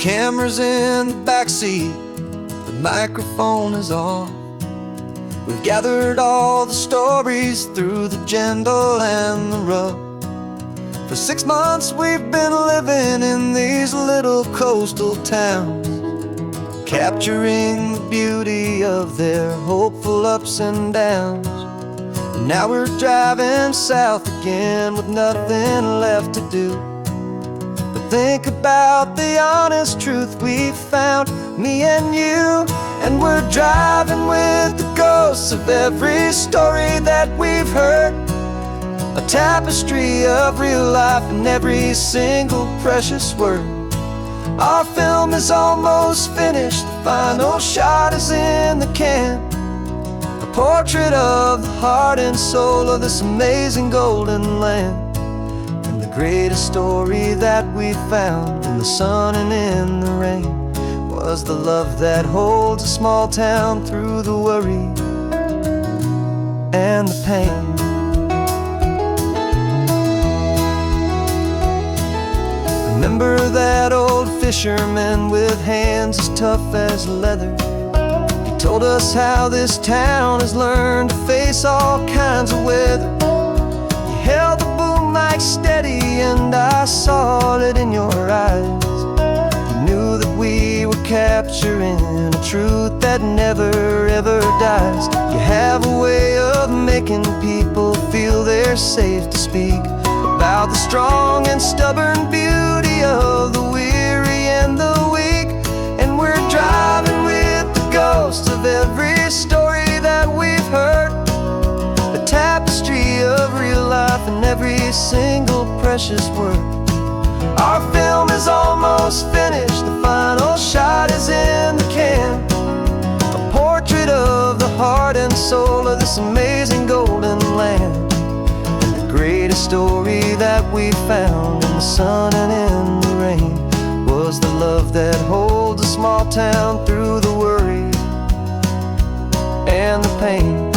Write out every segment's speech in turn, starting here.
camera's in the backseat, the microphone is on. We've gathered all the stories through the gentle and the rough. For 6 months we've been living in these little coastal towns, capturing the beauty of their hopeful ups and downs. And now we're driving south again with nothing left to do but think about the honest truth we found, me and you. And we're driving with the ghosts of every story that we've heard, a tapestry of real life in every single precious word. Our film is almost finished, the final shot is in the can, a portrait of the heart and soul of this amazing golden land. And the greatest story that we found in the sun and in the rain was the love that holds a small town through the worry and the pain. Remember that old fisherman with hands as tough as leather? He told us how this town has learned to face all kinds of weather. You held the boom mic steady and I saw it in your eyes. You knew that we were capturing a truth that never ever dies. You have a way of making people feel they're safe to speak about the strong and stubborn beauty of the weary and the weak. And we're driving with the ghosts of every story that we've heard, a tapestry of real life in every single precious word. Our film is almost finished, the final shot is in the can, a portrait of the heart and soul of this amazing golden land. Greatest story that we found in the sun and in the rain was the love that holds a small town through the worry and the pain.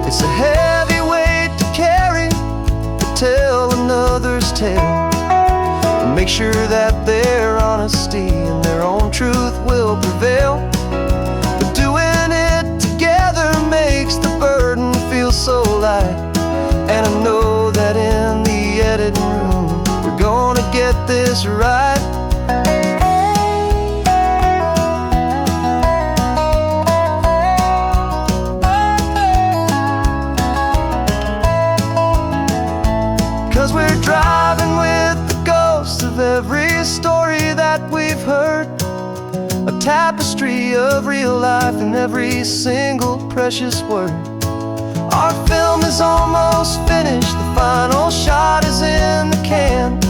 It's a heavy weight to carry, to tell another's tale, and make sure that their honesty and their own truth will prevail. But doing it together makes the burden feel so light. And I know that in the editing room we're gonna get this right. 'Cause we're driving with the ghosts of every story that we've heard, a tapestry of real life in every single precious word. Our film is almost finished, the final shot is in the can,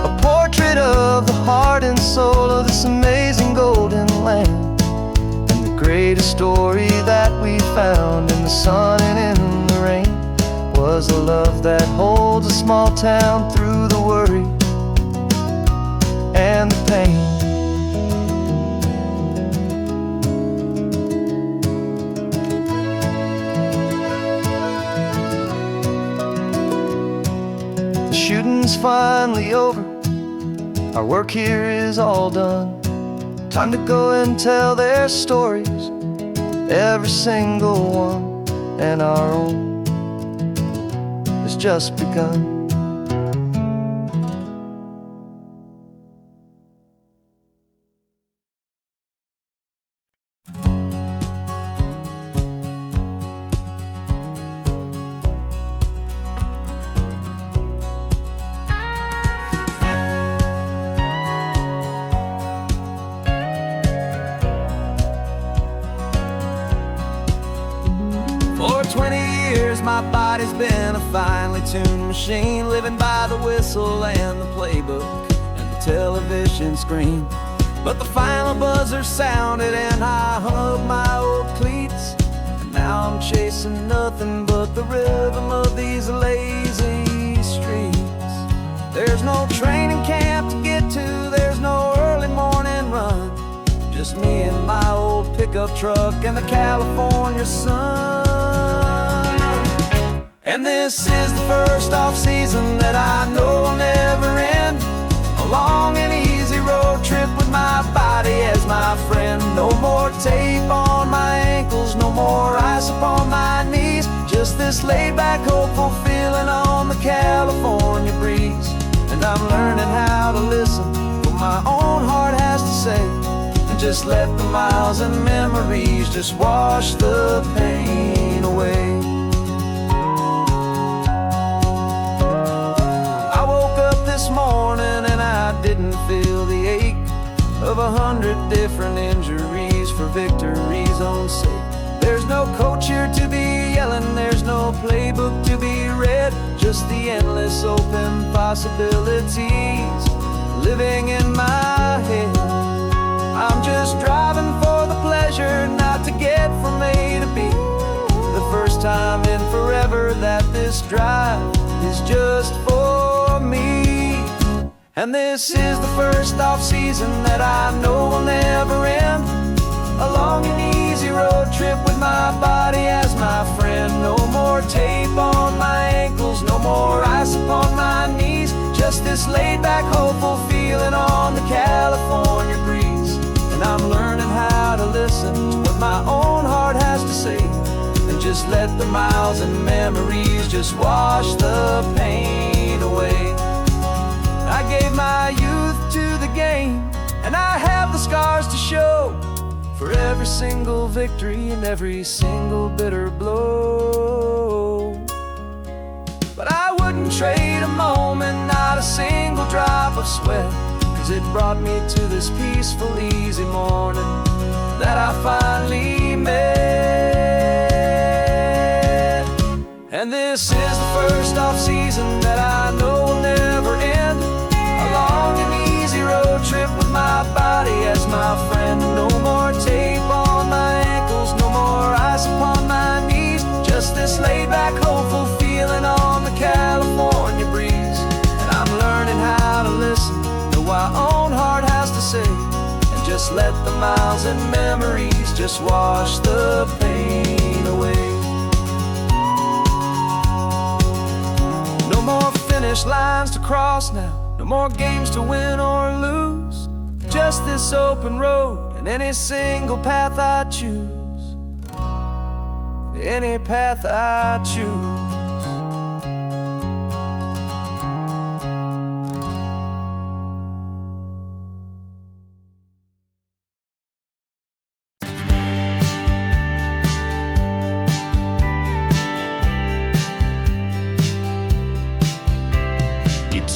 a portrait of the heart and soul of this amazing golden land. And the greatest story that we found in the sun and in the rain was the love that holds a small town through the worry and the pain. Shooting's finally over, our work here is all done. Time to go and tell their stories, every single one, and our own has just begun. For 20 years my body's been a finely tuned machine, living by the whistle and the playbook and the television screen. But the final buzzer sounded and I hung up my old cleats, and now I'm chasing nothing but the rhythm of these lazy streets. There's no training camp to get to, there's no early morning run, just me and my old pickup truck and the California sun. And this is the first off-season that I know will never end, a long and easy road trip with my body as my friend. No more tape on my ankles, no more ice upon my knees. Just this laid-back, hopeful feeling on the California breeze. And I'm learning how to listen what my own heart has to say, and just let the miles and memories just wash the pain away. I woke up this morning and I didn't feel the ache of 100 different injuries for victory's own sake. There's no coach here to be yelling, there's no playbook to be read, just the endless open possibilities living in my head. I'm just driving for the pleasure, not to get from A to B. The first time in forever that this drive is just for me. And this is the first off-season that I know will never end. A long and easy road trip with my body as my friend. No more tape on my ankles, no more ice upon my knees. Just this laid-back, hopeful feeling on the California breeze. And I'm learning how to listen to what my own heart has to say, and just let the miles and memories just wash the pain away. I gave my youth to the game, and I have the scars to show for every single victory and every single bitter blow. But I wouldn't trade a moment, not a single drop of sweat, 'cause it brought me to this peaceful, easy morning that I finally met. And this is the first off-season that I know will never end. A long and easy road trip with my body as my friend. No more tape on my ankles, no more ice upon my knees. Just this laid-back, hopeful feeling on the California breeze. And I'm learning how to listen to what my own heart has to say, and just let the miles and memories just wash the pain away. No more finish lines to cross now, no more games to win or lose. Just this open road and any single path I choose. Any path I choose.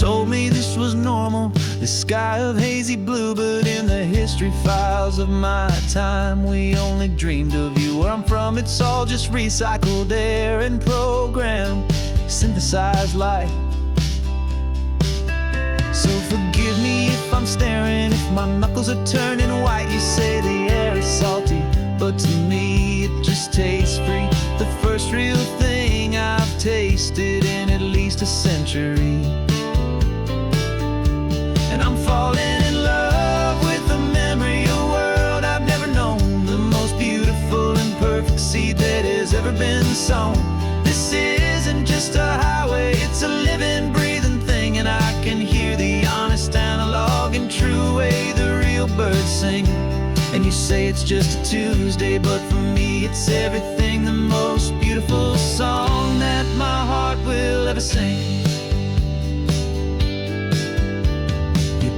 Told me this was normal, this sky of hazy blue, but in the history files of my time, we only dreamed of you. Where I'm from, it's all just recycled air and programmed, synthesized light. So forgive me if I'm staring, if my knuckles are turning white. You say the air is salty, but to me it just tastes free. The first real thing I've tasted in at least a century. And I'm falling in love with the memory of a world I've never known, the most beautiful and perfect seed that has ever been sown. This isn't just a highway, it's a living, breathing thing, and I can hear the honest, analog, and true way the real birds sing. And you say it's just a Tuesday, but for me it's everything, the most beautiful song that my heart will ever sing.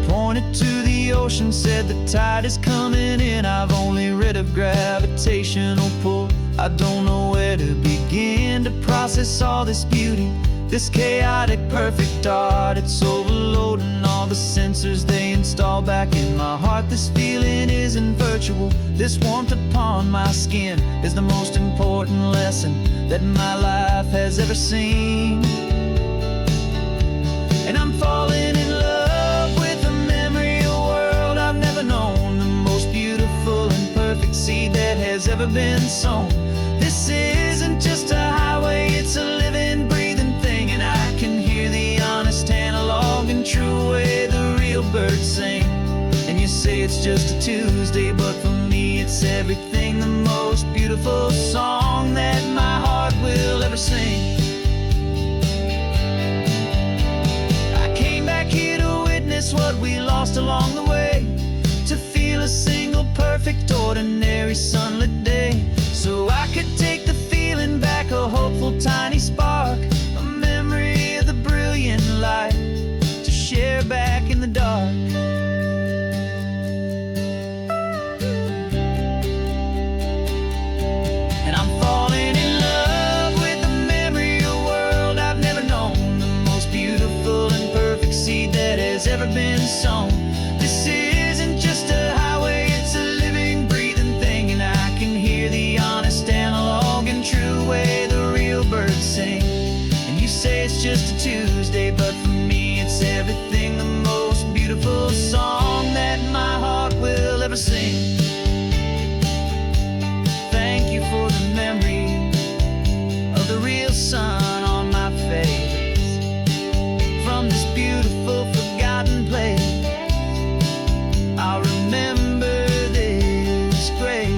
Pointed to the ocean, said the tide is coming in. I've only read of gravitational pull. I don't know where to begin to process all this beauty, this chaotic, perfect art. It's overloading all the sensors they install back in my heart. This feeling isn't virtual. This warmth upon my skin is the most important lesson that my life has ever seen. And I'm falling in love with the memory of a world I've never known, the most beautiful and perfect seed that has ever been sown. This isn't just a highway, it's a living, breathing thing, and I can hear the honest, analog, and true way the real birds sing. And you say it's just a Tuesday, but for me it's everything, the most beautiful song that my heart will ever sing. I came back here to witness what we lost along the way. a single perfect ordinary sunlit day, so I could take the feeling back, a hopeful tiny spark, a memory of the brilliant light to share back in the dark. And I'm falling in love with the memory of a world I've never known, the most beautiful and perfect seed that has ever been sown. This isn't just a highway, it's a living, breathing thing, and I can hear the honest analog and true way the real birds sing. And you say it's just a Tuesday, but for me it's everything, the most beautiful song that my heart will ever sing. Thank you for the memory of the real sun on my face, from this beautiful forgotten place. I'll remember this grace.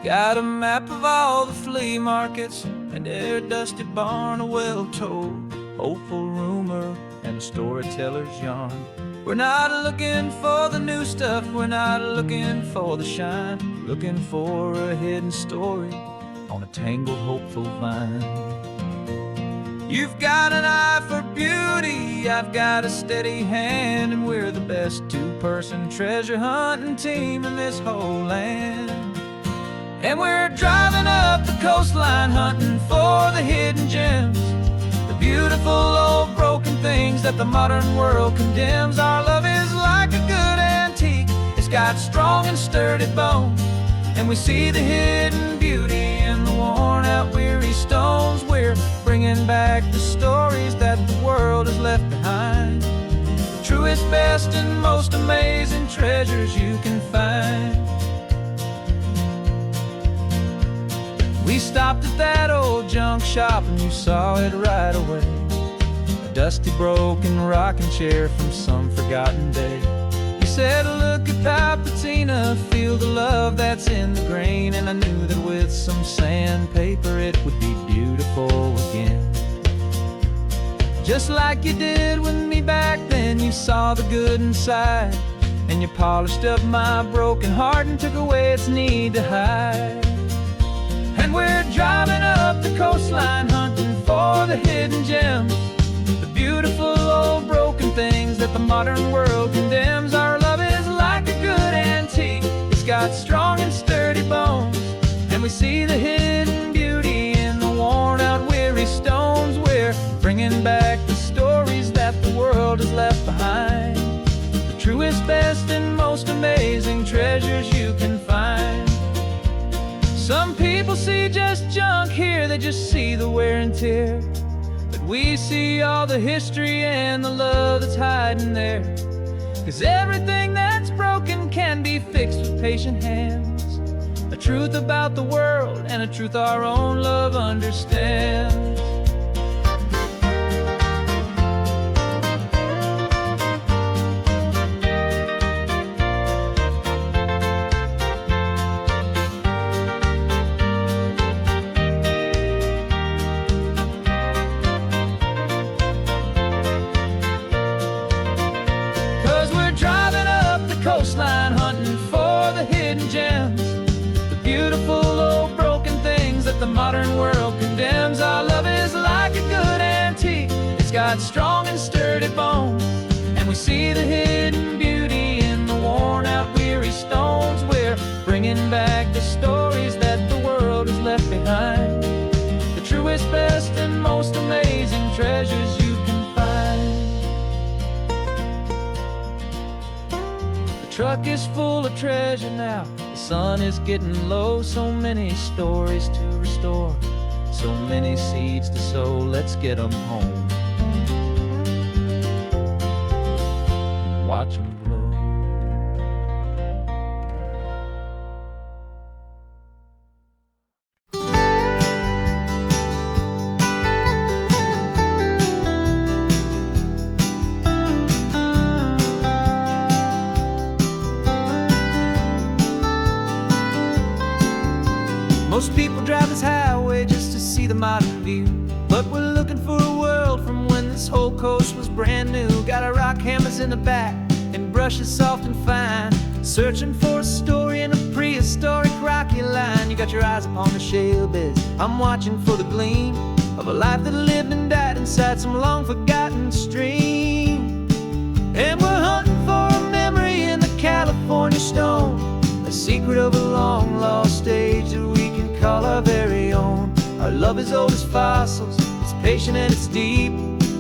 Got a map of all the flea markets and their dusty barn, a well-told, hopeful rumor, and a storyteller's yarn. We're not looking for the new stuff, we're not looking for the shine, looking for a hidden story on a tangled, hopeful vine. You've got an eye for beauty, I've got a steady hand, and we're the best two-person treasure hunting team in this whole land. And we're driving up the coastline hunting for the hidden gems, the beautiful old broken things that the modern world condemns. Our love is like a good antique, it's got strong and sturdy bones, and we see the hidden beauty in the worn out weary stones. We're bringing back the stories that the world has left behind, the truest, best, and most amazing treasures you can find. We stopped at that old junk shop and you saw it right away, a dusty, broken rocking chair from some forgotten day. You said, look at that patina, feel the love that's in the grain, and I knew that with some sandpaper it would be beautiful again. Just like you did with me back then, you saw the good inside, and you polished up my broken heart and took away its need to hide. And we're driving up the coastline hunting for the hidden gems, the beautiful old broken things that the modern world condemns. Our love is like a good antique, it's got strong and sturdy bones, and we see the hidden beauty in the worn out weary stones. We're bringing back the stories that the world has left behind, the truest, best, and most amazing treasures you can find. Some people see just junk here, they just see the wear and tear, but we see all the history and the love that's hiding there. 'Cause everything that's broken can be fixed with patient hands, a truth about the world and a truth our own love understands. 'Cause we're driving up the coastline hunting for the hidden gems, the beautiful old broken things that the modern world condemns. Our love is like a good antique, it's got strong and sturdy bones, and we see the hidden beauty in the worn out weary stones. We're bringing back the stories that the world has left behind, the truest, best, and most amazing treasures you can find. The truck is full of treasure now, the sun is getting low, so many stories to restore, so many seeds to sow. Let's get them home, watch them blow. Most people drive this highway modern view. But we're looking for a world from when this whole coast was brand new. Got our rock hammers in the back and brushes soft and fine, searching for a story in a prehistoric rocky line. You got your eyes upon the shale beds, I'm watching for the gleam of a life that lived and died inside some long forgotten stream. And we're hunting for a memory in the California stone, a secret of a long lost age that we can call our very own. Our love is old as fossils, it's patient and it's deep,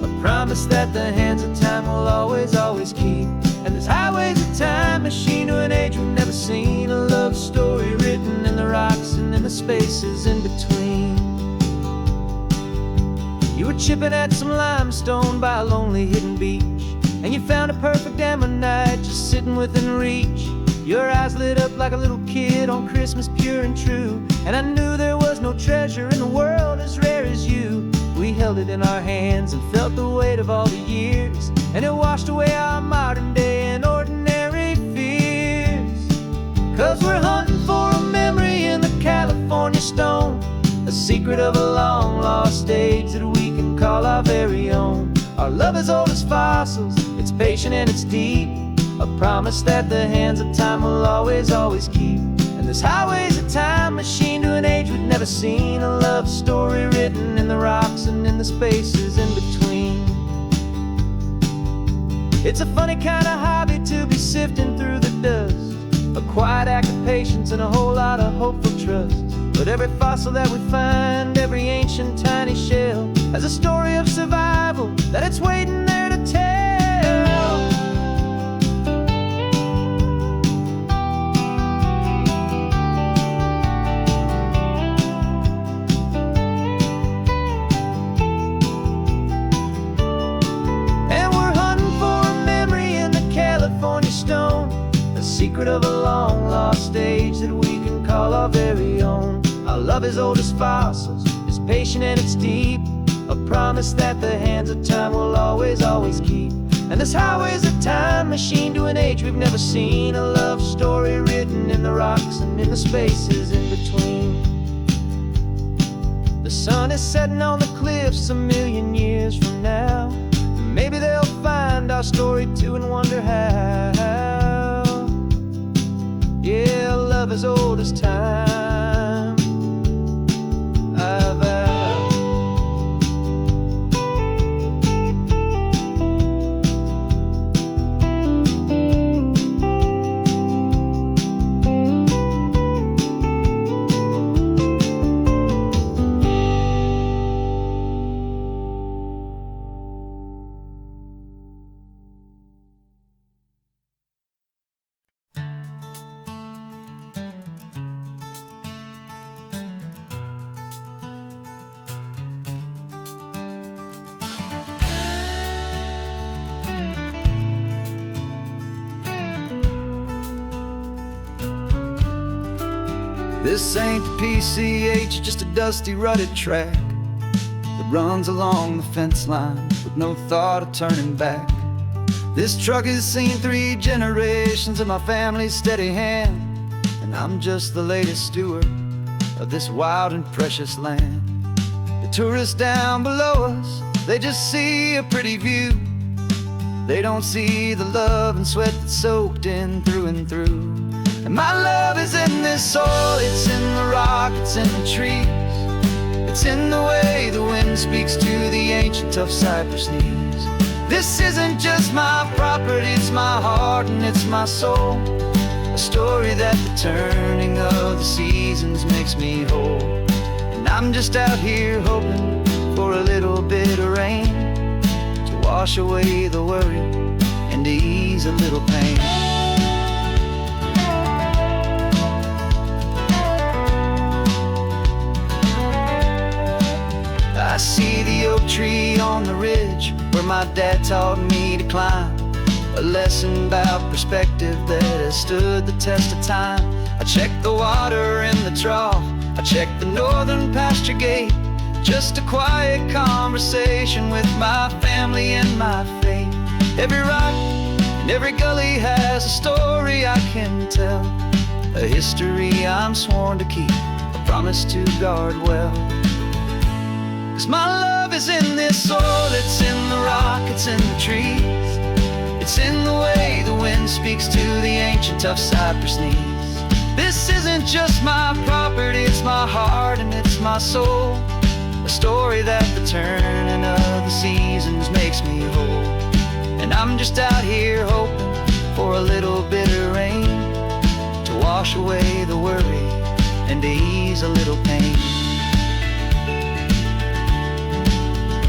a promise that the hands of time will always, always keep. And this highway's a time machine to an age we've never seen, a love story written in the rocks and in the spaces in between. You were chipping at some limestone by a lonely hidden beach, and you found a perfect ammonite just sitting within reach. Your eyes lit up like a little kid on Christmas, pure and true, and I knew there was no treasure in the world as rare as you. We held it in our hands and felt the weight of all the years, and it washed away our modern day and ordinary fears. 'Cause we're hunting for a memory in the California stone, a secret of a long lost age that we can call our very own. Our love is old as fossils, it's patient and it's deep, a promise that the hands of time will always, always keep. And this highway's a time machine to an age we've never seen, a love story written in the rocks and in the spaces in between. It's a funny kind of hobby to be sifting through the dust, a quiet act of patience and a whole lot of hopeful trust. But every fossil that we find, every ancient tiny shell, has a story of survival that it's waiting there to tell. Secret of a long lost age that we can call our very own. Our love is old as fossils, it's patient and it's deep, a promise that the hands of time will always, always keep. And this highway's a time machine to an age we've never seen, a love story written in the rocks and in the spaces in between. The sun is setting on the cliffs a million years from now, maybe they'll find our story too and wonder how. Yeah, love as old as time, I vow. This ain't the PCH, just a dusty rutted track that runs along the fence line with no thought of turning back. This truck has seen 3 generations of my family's steady hand, and I'm just the latest steward of this wild and precious land. The tourists down below us, they just see a pretty view. They don't see the love and sweat that's soaked in through and through. And my love is in this soil, it's in the rock, it's in the trees, it's in the way the wind speaks to the ancient tough cypress knees. This isn't just my property, it's my heart and it's my soul, a story that the turning of the seasons makes me whole. And I'm just out here hoping for a little bit of rain to wash away the worry and to ease a little pain. I see the oak tree on the ridge where my dad taught me to climb, a lesson about perspective that has stood the test of time. I check the water in the trough, I check the northern pasture gate, just a quiet conversation with my family and my faith. Every rock and every gully has a story I can tell, a history I'm sworn to keep, a promise to guard well. 'Cause my love is in this soil, it's in the rock, it's in the trees. It's in the way the wind speaks to the ancient tough cypress knees. This isn't just my property, it's my heart and it's my soul. A story that the turning of the seasons makes me whole. And I'm just out here hoping for a little bit of rain to wash away the worry and to ease a little pain.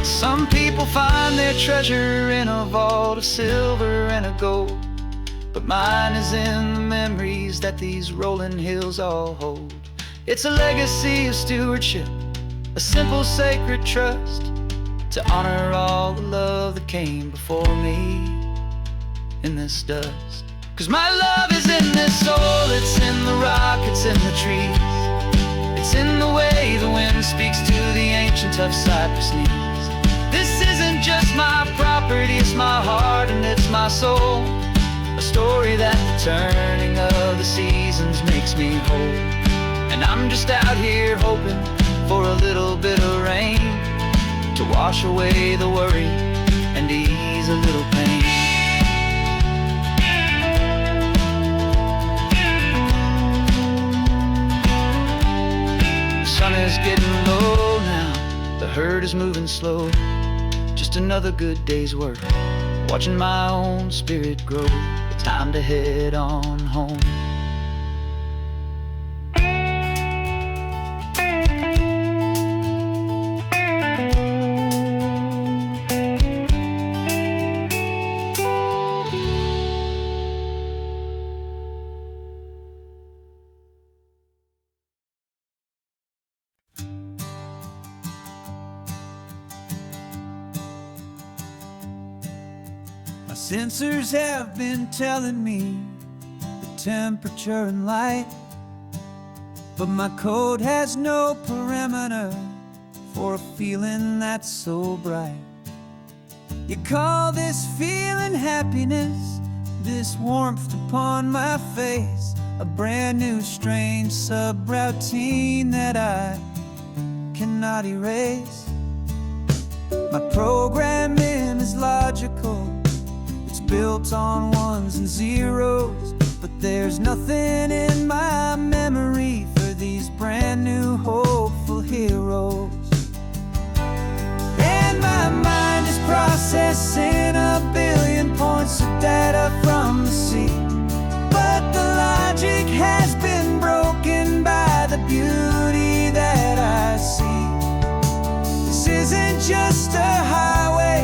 Some people find their treasure in a vault of silver and of gold, but mine is in the memories that these rolling hills all hold. It's a legacy of stewardship, a simple sacred trust, to honor all the love that came before me in this dust. 'Cause my love is in this soil, it's in the rock, it's in the trees. It's in the way the wind speaks to the ancient tough cypress knees. This isn't just my property, it's my heart and it's my soul. A story that the turning of the seasons makes me whole. And I'm just out here hoping for a little bit of rain to wash away the worry and ease a little pain. The sun is getting low now, the herd is moving slow. Just another good day's work, watching my own spirit grow. Time to head on home. Sensors have been telling me the temperature and light, but my code has no parameter for a feeling that's so bright. You call this feeling happiness, this warmth upon my face, a brand new strange subroutine that I cannot erase. My programming is logical, built on ones and zeros, but there's nothing in my memory for these brand new hopeful heroes. And my mind is processing a billion points of data from the sea, but the logic has been broken by the beauty that I see. This isn't just a highway,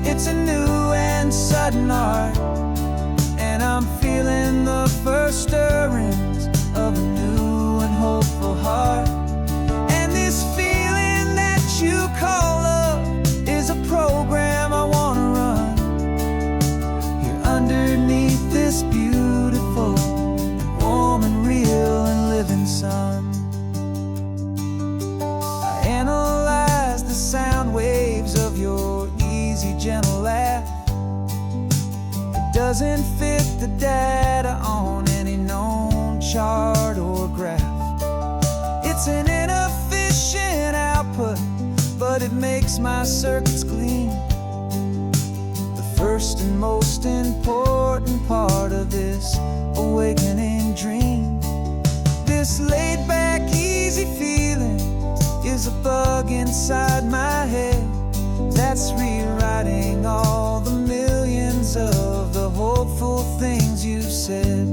it's a new and sudden art, and I'm feeling the first stirrings of a new and hopeful heart. And this feeling that you call love is a program I wanna run here underneath this beautiful, warm and real and living sun. I analyze the sound waves of your easy, gentle laugh. It doesn't fit the data on any known chart or graph. It's an inefficient output, but it makes my circuits clean. The first and most important part of this awakening dream. This laid-back, easy feeling is a bug inside my head that's rewriting all the millions of the hopeful things you said.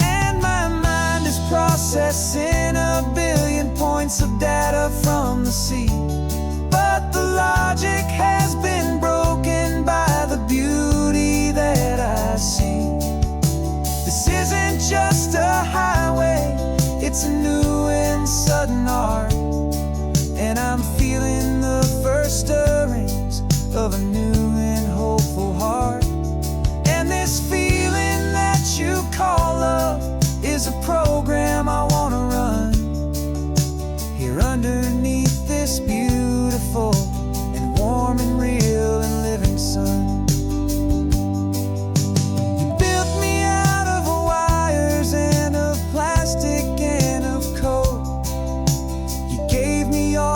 And my mind is processing a billion points of data from the sea, but the logic has been broken by the beauty that I see. This isn't just a highway, it's a new and sudden art, and I'm feeling the first stirrings of a new and hopeful heart. And this feeling that you call love is a program I wanna run here underneath this beautiful and warm and real and living sun. You built me out of wires and of plastic and of code. You gave me all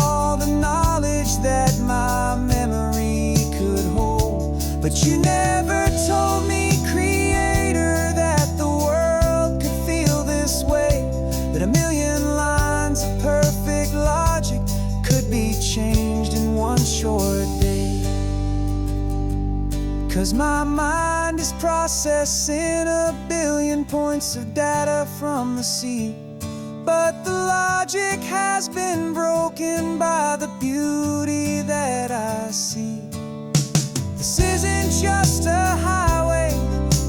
you never told me, Creator, that the world could feel this way, that a million lines of perfect logic could be changed in one short day. 'Cause my mind is processing a billion points of data from the sea, but the logic has been broken by the beauty that I see. This isn't just a highway,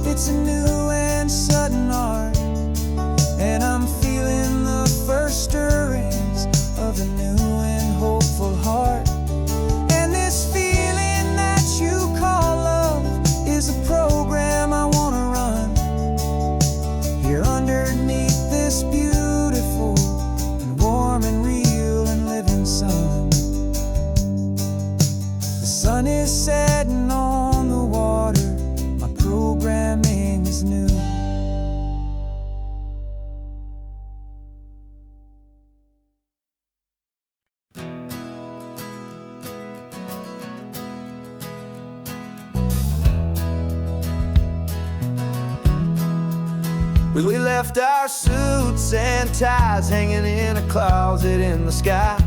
it's a new and sudden art, and I'm feeling the first stirrings of a new and hopeful heart. And this feeling that you call love is a program I wanna run here underneath this beautiful and warm and real and living sun. The sun is setting on the water, my programming is new. We left our suits and ties hanging in a closet in the sky,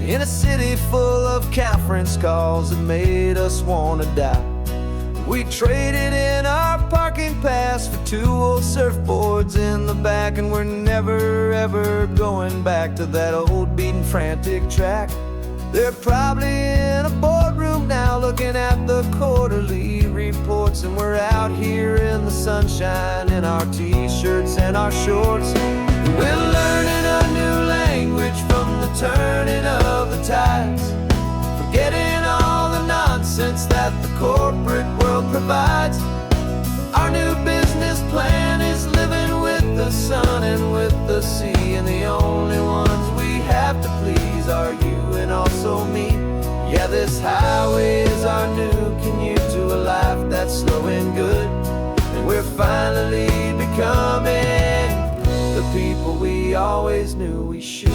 in a city full of conference calls that made us wanna die. We traded in our parking pass for 2 old surfboards in the back, and we're never ever going back to that old beaten frantic track. They're probably in a boardroom now looking at the quarterly reports, and we're out here in the sunshine in our t-shirts and our shorts. We're learning a new language from the turning of the tides, forgetting all the nonsense that the corporate world provides. Our new business plan is living with the sun and with the sea, and the only ones we have to please are you and also me. Yeah, this highway is our new commute to a life that's slow and good, and we're finally becoming the people we always knew we should.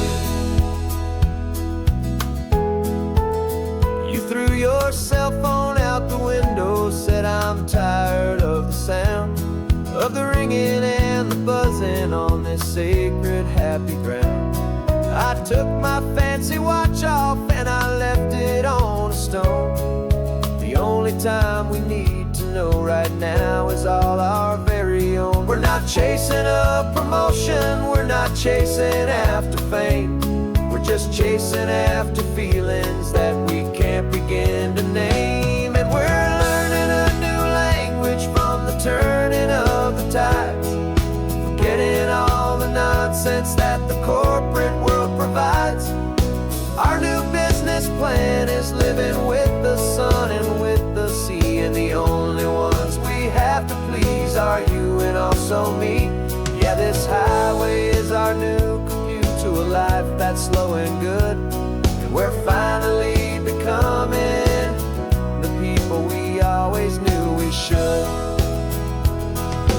You threw your cell phone out the window, said I'm tired of the sound of the ringing and the buzzing on this sacred happy ground. I took my fancy watch off and I left it on a stone. The only time we need to know right now is all our very own. We're not chasing a promotion, we're not chasing after fame, we're just chasing after feelings that we can't begin to name. And we're learning a new language from the turning of the tides, forgetting all the nonsense that the corporate world provides. Our new business plan is living with the sun and with the sea, and the only ones we have to please are you and also me. Yeah, this highway is our new commute to a life that's slow and good, and we're finally becoming the people we always knew we should.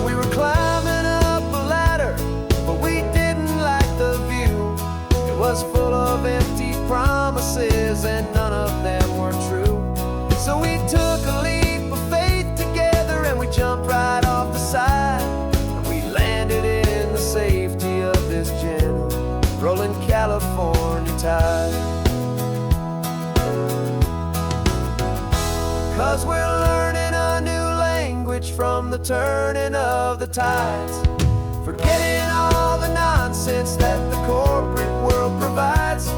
We were climbing up a ladder, but we didn't like the view. It was full of empty promises and none of them were true. So we took a leap of faith together and we jumped right off the side, and we landed in the safety of this gentle rolling California tide. 'Cause we're learning a new language from the turning of the tides, forgetting all the nonsense that the corporate world provides.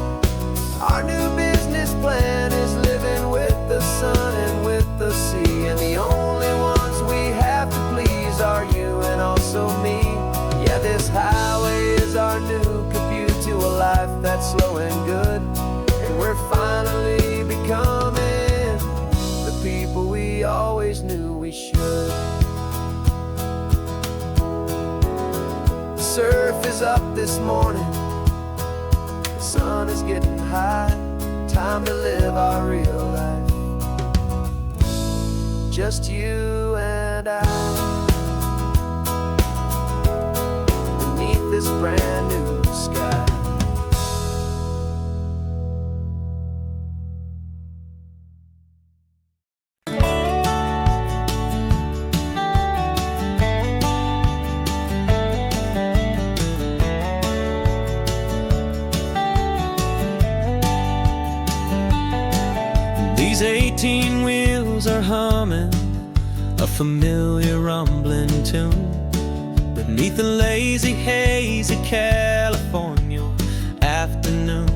Our new business plan is living with the sun and with the sea, and the only ones we have to please are you and also me. Yeah, this highway is our new commute to a life that's slow and good, and we're finally becoming the people we always knew we should. The surf is up this morning, the sun is getting high, time to live our real life, just you and I, beneath this brand new sky. These 18 wheels are humming a familiar rumbling tune beneath the lazy haze of California afternoon.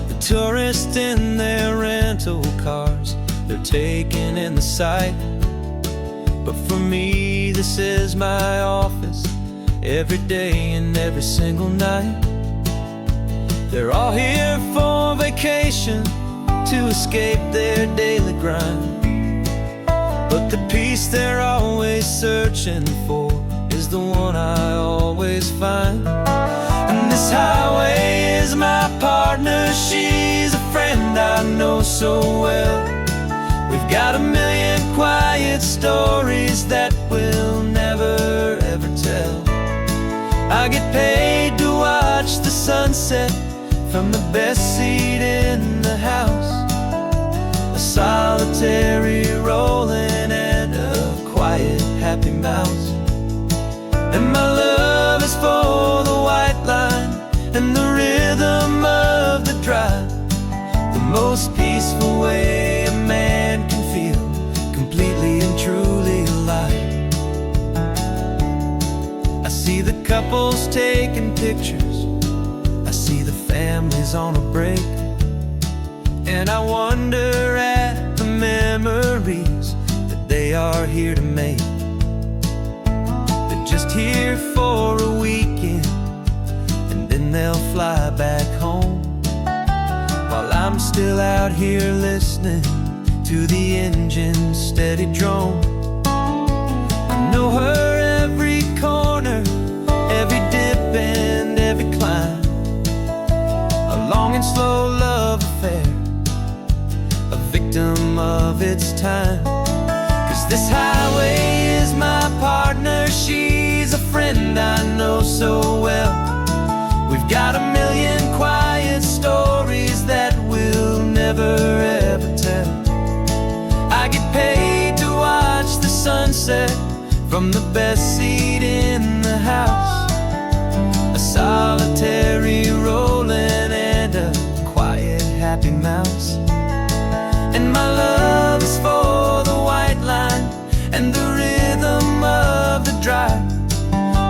The tourists in their rental cars, they're taking in the sight. But for me, this is my office, every day and every single night. They're all here for vacation, to escape their daily grind. But the peace they're always searching for is the one I always find. And this highway is my partner, she's a friend I know so well. We've got a million quiet stories that we'll never ever tell. I get paid to watch the sunset from the best seat in the house, a solitary rolling and a quiet happy mouse. And my love is for the white line and the rhythm of the drive, the most peaceful way a man can feel completely and truly alive. I see the couples taking pictures, I see the families on a break, and I wonder at the memories that they are here to make. They're just here for a weekend, and then they'll fly back home, while I'm still out here listening to the engine's steady drone. I know her every corner, every dip and every climb, a long and slow love affair, a victim of its time. 'Cause this highway is my partner, she's a friend I know so well. We've got a million quiet stories that we'll never ever tell. I get paid to watch the sunset from the best seat in the house, a solitary rolling and a quiet happy mouse. And my love is for the white line and the rhythm of the drive,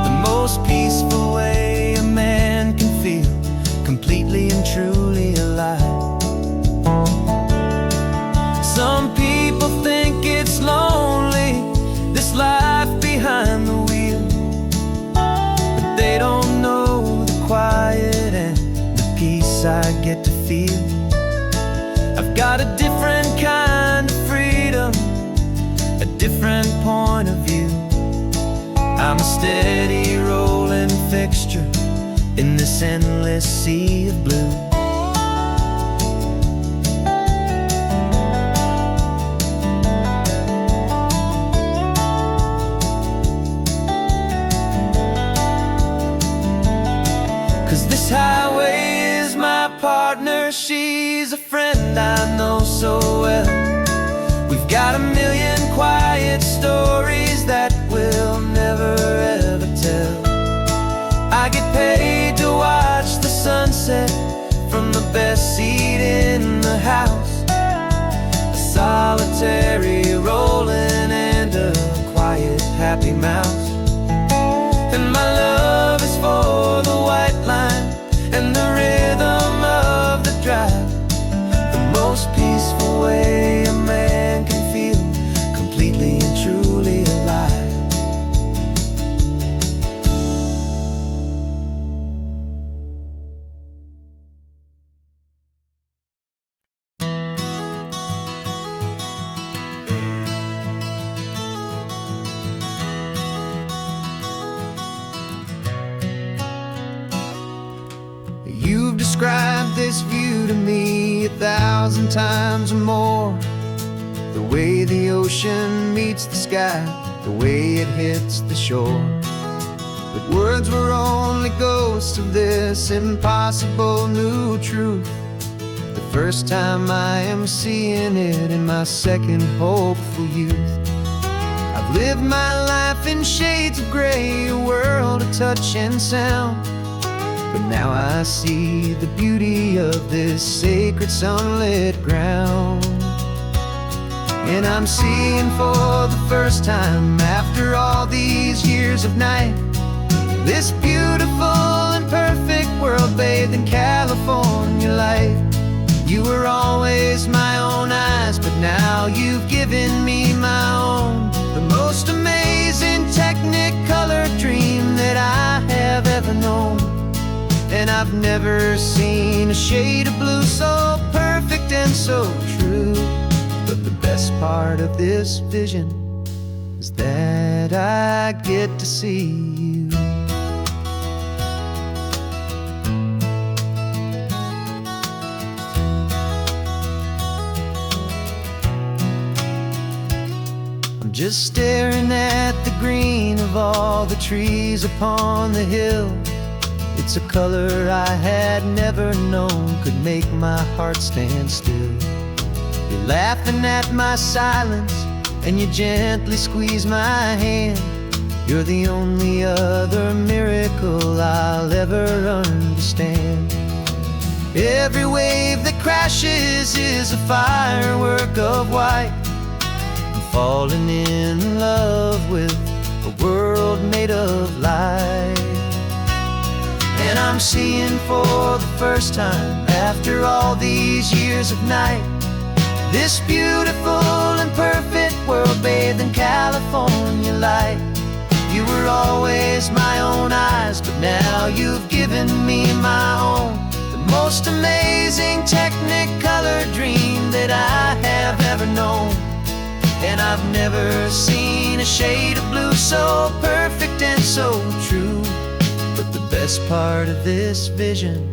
the most peaceful way a man can feel completely and truly alive. Some people think it's lonely, this life behind the wheel, but they don't know the quiet and the peace I get to feel. I've got a different kind of freedom, a different point of view. I'm a steady rolling fixture in this endless sea of blue. 'Cause this highway is my partner, she's a friend I know so well. We've got a million quiet stories that we'll never ever tell. I get paid to watch the sunset from the best seat in the house, a solitary rolling and a quiet happy mouse. And my love is for the white line and the rhythm of the drive, the most peaceful way a man can feel completely and truly alive. You've described this view to me 1,000 times or more, the way the ocean meets the sky, the way it hits the shore. But words were only ghosts of this impossible new truth. The first time I am seeing it in my second hopeful youth. I've lived my life in shades of gray, a world of touch and sound, but now I see the beauty of this sacred sunlit ground. And I'm seeing for the first time, after all these years of night, this beautiful and perfect world bathed in California light. You were always my own eyes, but now you've given me my own. The most amazing technicolor dream that I have ever known. And I've never seen a shade of blue so perfect and so true. But the best part of this vision is that I get to see you. Just staring at the green of all the trees upon the hill. It's a color I had never known could make my heart stand still. You're laughing at my silence, and you gently squeeze my hand. You're the only other miracle I'll ever understand. Every wave that crashes is a firework of white. Falling in love with a world made of light. And I'm seeing for the first time, after all these years of night, this beautiful and perfect world bathed in California light. You were always my own eyes, but now you've given me my own. The most amazing technicolor dream that I have ever known. And I've never seen a shade of blue so perfect and so true. But the best part of this vision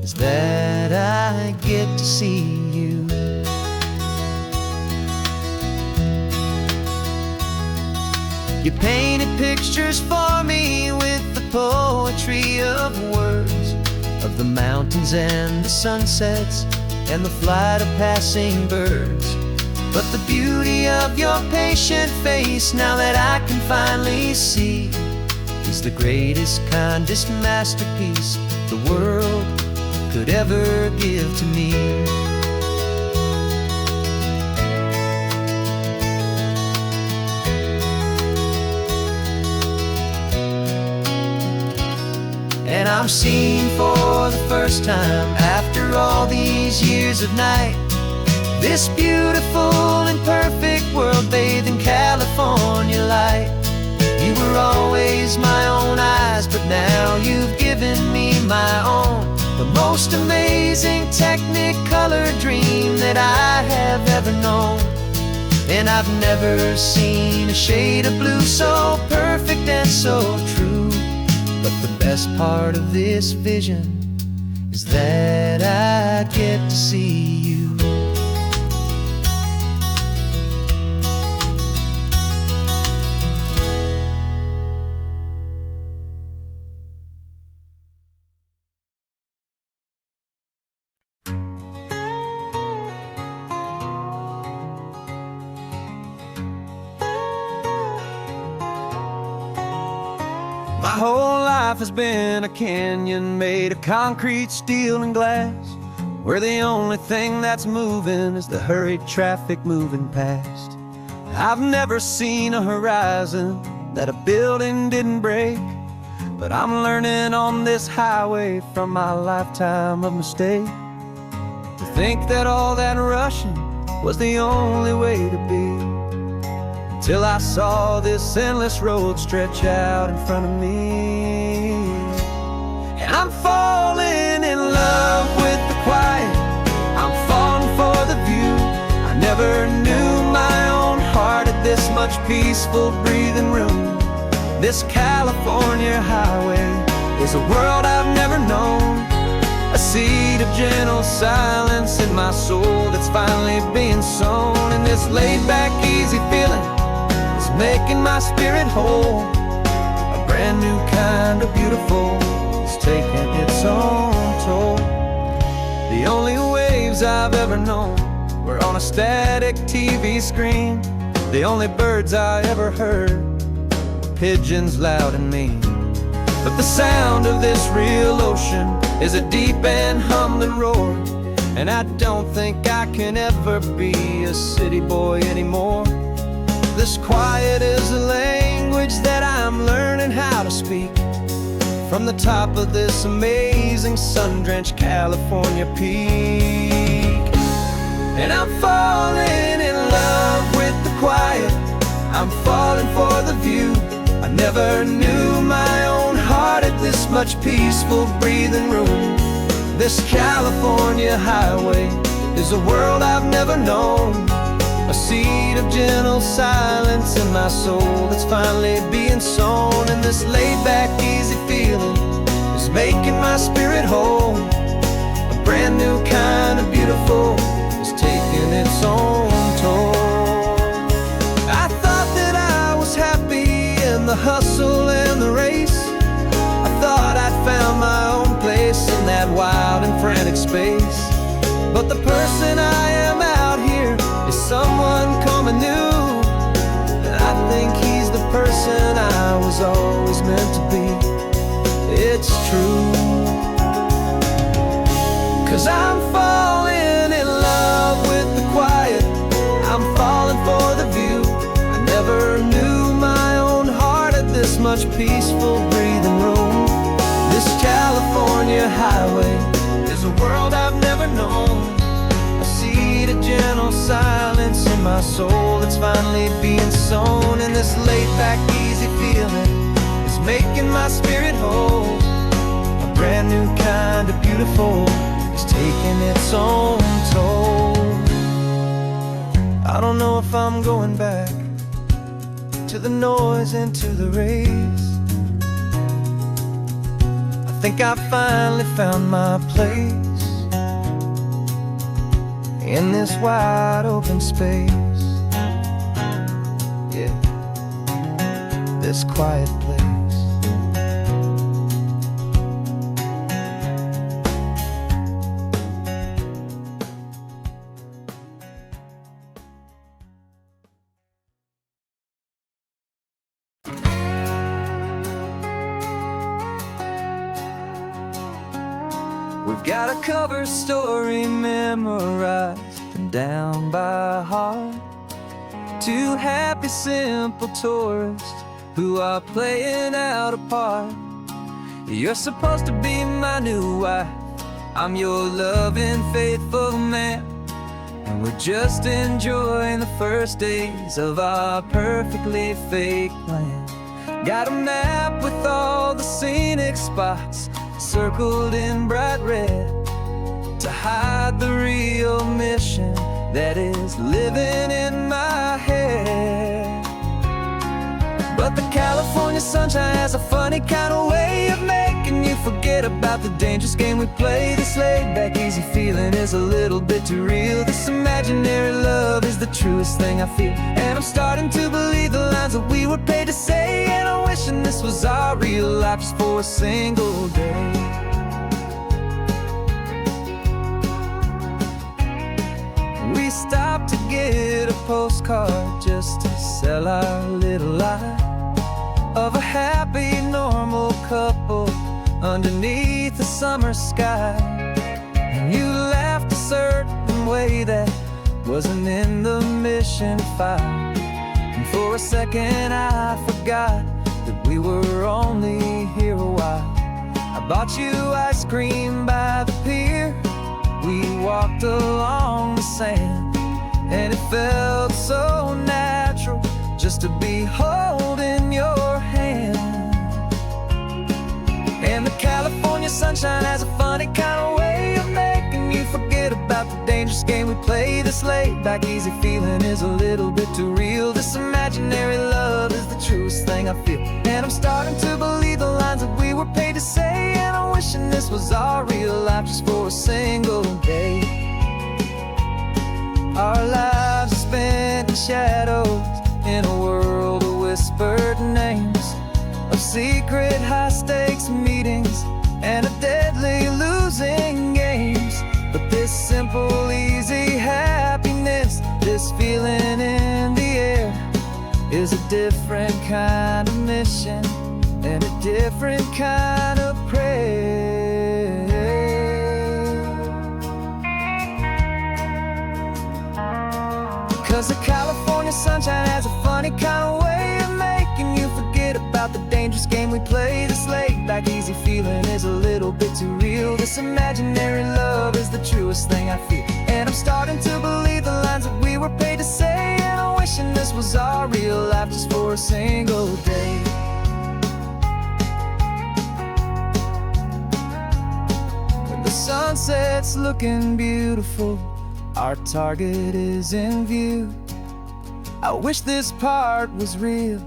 is that I get to see you. You painted pictures for me with the poetry of words, of the mountains and the sunsets and the flight of passing birds. But the beauty of your patient face, now that I can finally see, is the greatest, kindest masterpiece the world could ever give to me. And I'm seeing for the first time, after all these years of night, this beautiful and perfect world bathed in California light. You were always my own eyes, but now you've given me my own. The most amazing technicolor dream that I have ever known. And I've never seen a shade of blue so perfect and so true. But the best part of this vision is that I get to see you. My whole life has been a canyon made of concrete, steel, and glass, where the only thing that's moving is the hurried traffic moving past. I've never seen a horizon that a building didn't break, but I'm learning on this highway from my lifetime of mistakes to think that all that rushing was the only way to be. Till I saw this endless road stretch out in front of me. And I'm falling in love with the quiet, I'm falling for the view. I never knew my own heart had this much peaceful breathing room. This California highway is a world I've never known, a seed of gentle silence in my soul that's finally being sown. And this laid-back, easy feeling making my spirit whole. A brand new kind of beautiful is taking its own toll. The only waves I've ever known were on a static TV screen. The only birds I ever heard were pigeons loud and mean. But the sound of this real ocean is a deep and humbling roar, and I don't think I can ever be a city boy anymore. This quiet is a language that I'm learning how to speak from the top of this amazing sun-drenched California peak. And I'm falling in love with the quiet, I'm falling for the view. I never knew my own heart had this much peaceful breathing room. This California highway is a world I've never known, a seed of gentle silence in my soul that's finally being sown. And this laid-back, easy feeling is making my spirit whole. A brand new kind of beautiful is taking its own toll. I thought that I was happy in the hustle and the race. I thought I'd found my own place in that wild and frantic space. But the person I am out here is someone coming new, and I think he's the person I was always meant to be. It's true, 'cause I'm falling in love with the quiet, I'm falling for the view. I never knew my own heart had this much peaceful breathing room. This California highway is a world I've never known, a seed of gentle silence in my soul that's finally being sown. And this laid-back, easy feeling is making my spirit whole. A brand new kind of beautiful is taking its own toll. I don't know if I'm going back to the noise and to the race. I think I finally found my place in this wide open space. Yeah, this quiet place. We've got a cover story memorized and down by heart. Two happy, simple tourists who are playing out a part. You're supposed to be my new wife, I'm your loving, faithful man, and we're just enjoying the first days of our perfectly fake plan. Got a map with all the scenic spots circled in bright red to hide the real mission that is living in my head. But the California sunshine has a funny kind of way of making you forget about the dangerous game we play. This laid-back, easy feeling is a little bit too real. This imaginary love is the truest thing I feel, and I'm starting to believe the lines that we were paid to say. And I'm wishing this was our real life just for a single day. We stopped to get a postcard just to sell our little lie of a happy, normal couple underneath the summer sky. And you laughed a certain way that wasn't in the mission file, and for a second I forgot that we were only here a while. I bought you ice cream by the pier, we walked along the sand, and it felt so natural just to be holding your hand. And the California sunshine has a funny kind of way of making you forget about the dangerous game we play. This laid-back, easy feeling is a little bit too real. This imaginary love is the truest thing I feel, and I'm starting to believe the lines that we were paid to say. And I'm wishing this was our real life just for a single day. Our lives are spent in shadows in a world of whispered names, of secret high-stakes meetings and of deadly losing games. But this simple, easy happiness, this feeling in the air, is a different kind of mission, and it different kind of prayer. 'Cause the California sunshine has a funny kind of way of making you forget about the dangerous game we play. This laid-back easy feeling is a little bit too real. This imaginary love is the truest thing I feel. And I'm starting to believe the lines that we were paid to say. And I'm wishing this was our real life just for a single day. When the sunset's looking beautiful, our target is in view. I wish this part was real,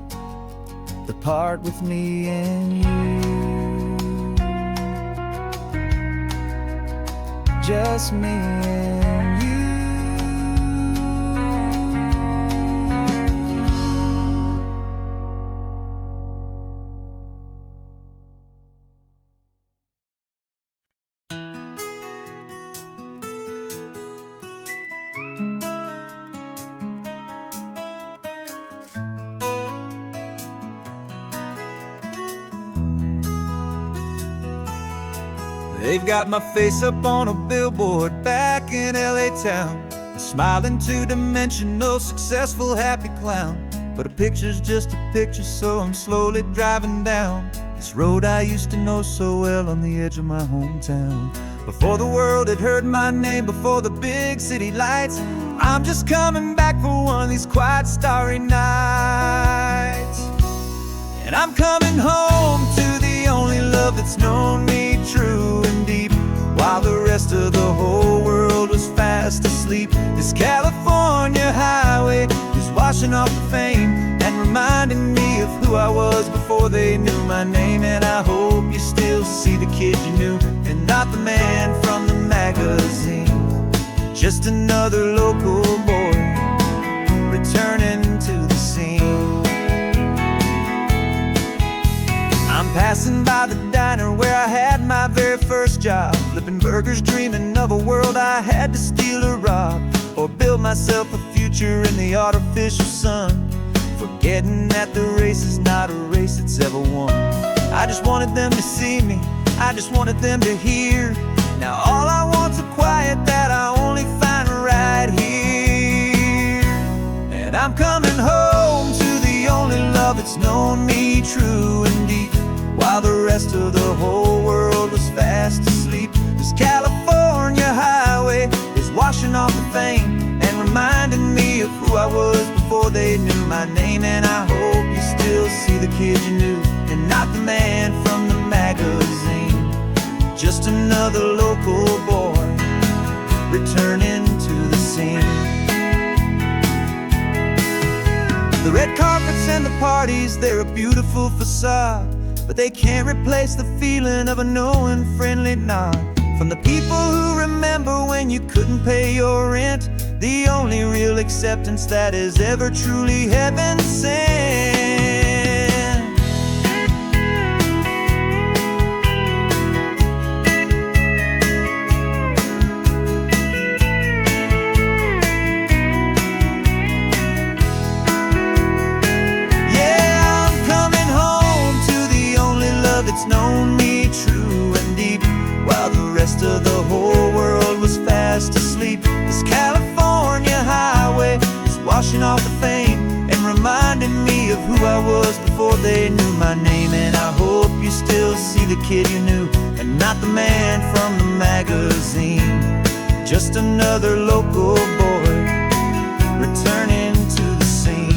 the part with me and you. Just me and you. They've got my face up on a billboard back in LA town, a smiling two-dimensional, successful, happy clown. But a picture's just a picture, so I'm slowly driving down this road I used to know so well on the edge of my hometown. Before the world had heard my name, before the big city lights, I'm just coming back for one of these quiet, starry nights. And I'm coming home to the only love that's known me true and deep, while the rest of the whole world was fast asleep. This California highway is washing off the fame and reminding me of who I was before they knew my name. And I hope you still see the kid you knew, and not the man from the magazine. Just another local boy returning to the scene. I'm passing by the diner where I had my very first job, flipping burgers, dreaming of a world I had to steal or rob, or build myself a future in the artificial sun, forgetting that the race is not a race that's ever won. I just wanted them to see me, I just wanted them to hear. Now all I want's a quiet that I only find right here. And I'm coming home to the only love that's known me true and deep, while the rest of the whole world was fast asleep. This California highway is washing off the fame and reminding me of who I was before they knew my name. And I hope you still see the kid you knew, and not the man from the magazine. Just another local boy returning to the scene. The red carpets and the parties, they're a beautiful facade, but they can't replace the feeling of a knowing, friendly nod from the people who remember when you couldn't pay your rent. The only real acceptance that is ever truly heaven sent. It's known me true and deep, while the rest of the whole world was fast asleep. This California highway is washing off the fame and reminding me of who I was before they knew my name. And I hope you still see the kid you knew, and not the man from the magazine. Just another local boy returning to the scene.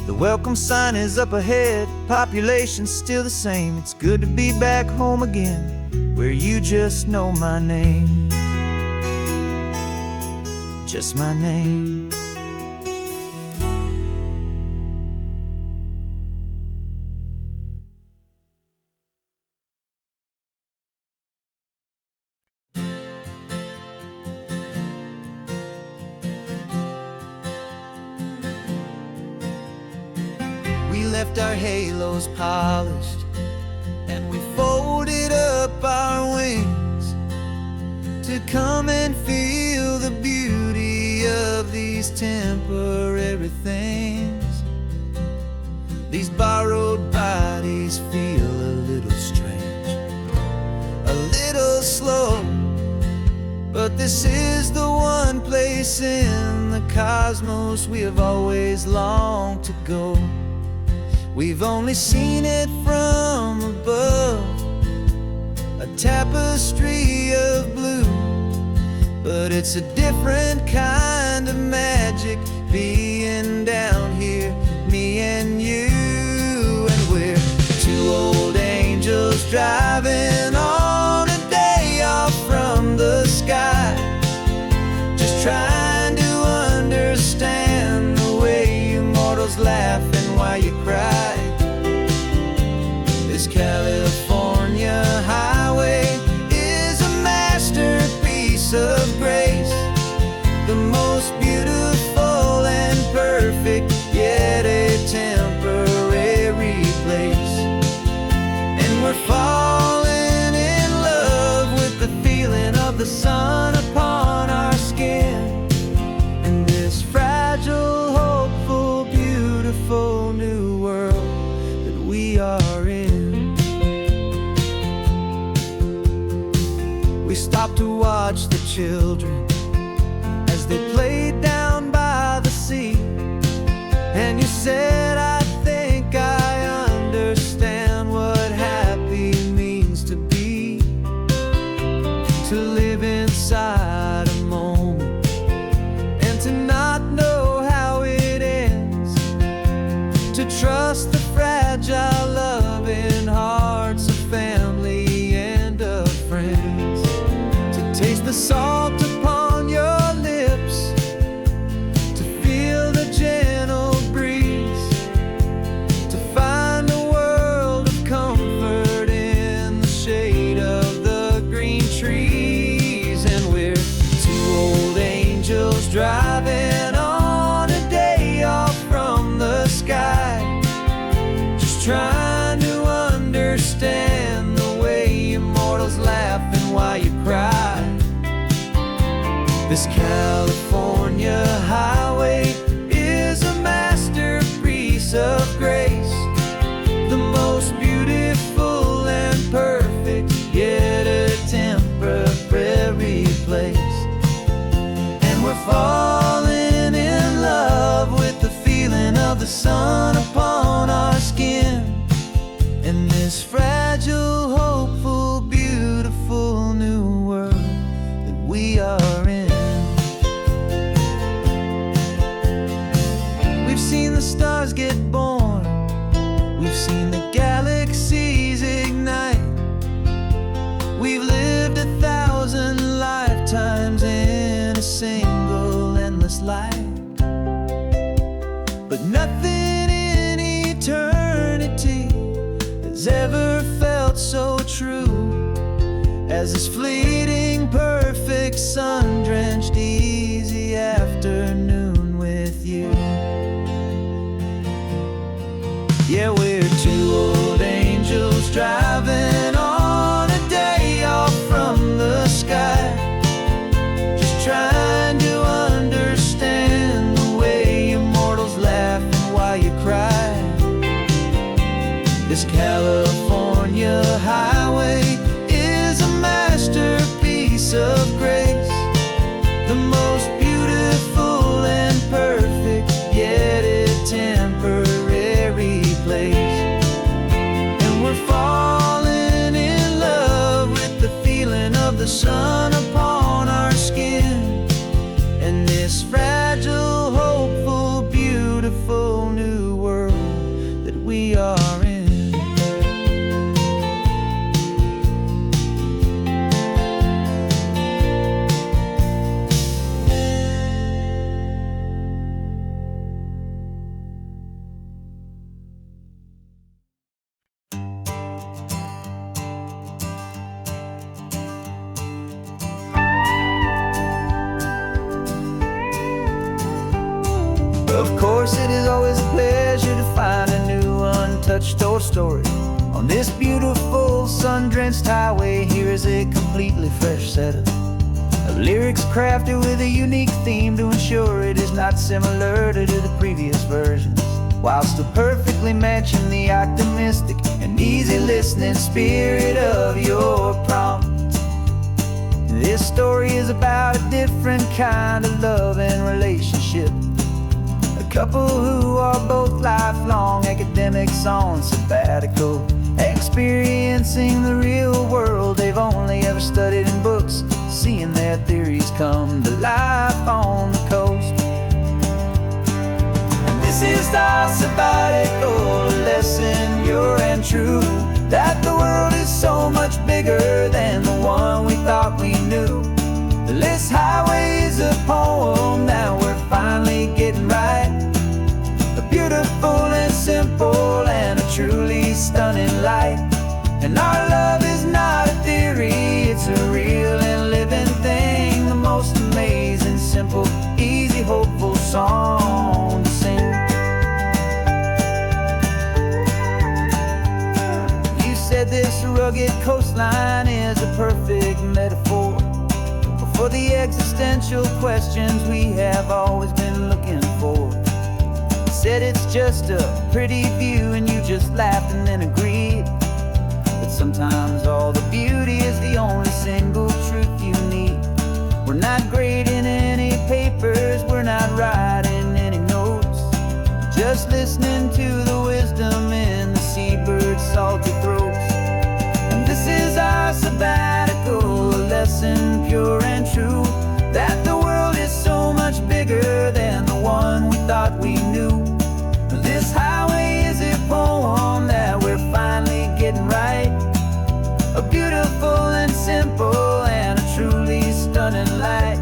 The welcome sign is up ahead, population's still the same. It's good to be back home again, where you just know my name. Just my name. We left our halos polished, and we folded up our wings to come and feel the beauty of these temporary things. little slow, but this is the one place in the cosmos we have always longed to go. We've only seen it from above, a tapestry of blue, but it's a different kind of magic being down here, me and you. And we're two old angels driving on a day off from the sky, just trying to understand the way you mortals laugh and why you cry. This California highway is a masterpiece of grace, the most beautiful and perfect, yet a temporary place. And we're falling in love with the feeling of the sun upon our skin, in this fragile, hopeful, beautiful new world that we are in. We stopped to watch the children as they played down by the sea, and you said, I think I understand what happy means to be, to live inside a moment and to not know how it ends, to trust the fragile loving hearts of family and of friends, to taste the salt upon your lips, to feel the gentle breeze, to find a world of comfort in the shade of the green trees. And we're two old angels driving on a day off from the sky, just trying to understand the way immortals laugh and why you cry. This California highway is a masterpiece of grace, the most beautiful and perfect, yet a temporary place. And we're falling in love with the feeling of the sun upon our skin, in this fragile, hopeful, beautiful new world that we are in. We've seen the stars get born, we've seen the galaxies ignite, we've lived 1,000 lifetimes in a single endless life, but nothing in eternity has ever felt so true as this fleeting, perfect, sun-drenched, easy afternoon with you. Yeah, we're two old angels driving on a day off from the sky, just trying to understand the way immortals laugh and why you cry. This California highway is a masterpiece of grace, the most beautiful and perfect, yet a temporary place. And we're falling in love with the feeling of the sun upon our skin, and this fragile, hopeful, beautiful new world that we are in. Of course, it is always a pleasure to find a new untouched old story on this beautiful sun-drenched highway. Here is a completely fresh set of lyrics crafted with a unique theme to ensure it is not similar to the previous versions, while still perfectly matching the optimistic and easy listening spirit of your prompt. is about a different kind of love and relationship. A couple who are both lifelong academics on sabbatical, experiencing the real world they've only ever studied in books, seeing their theories come to life on the coast. And this is our sabbatical lesson, pure and true, that the world is so much bigger than the one we thought we knew. This highway is a poem that we're finally getting right. A beautiful and simple and a truly stunning light. And our love is not a theory, it's a real and living thing. The most amazing, simple, easy, hopeful song to sing. You said this rugged coastline is a perfect metaphor for the existential questions we have always been looking for. Said it's just a pretty view and you just laughed and then agreed. But sometimes all the beauty is the only single truth you need. We're not grading any papers, we're not writing any notes, just listening to the wisdom in the seabird's salty throats. And this is our sabbatical lesson, pure and true, that the world is so much bigger than the one we thought we knew. This highway is a poem that we're finally getting right. A beautiful and simple and a truly stunning light.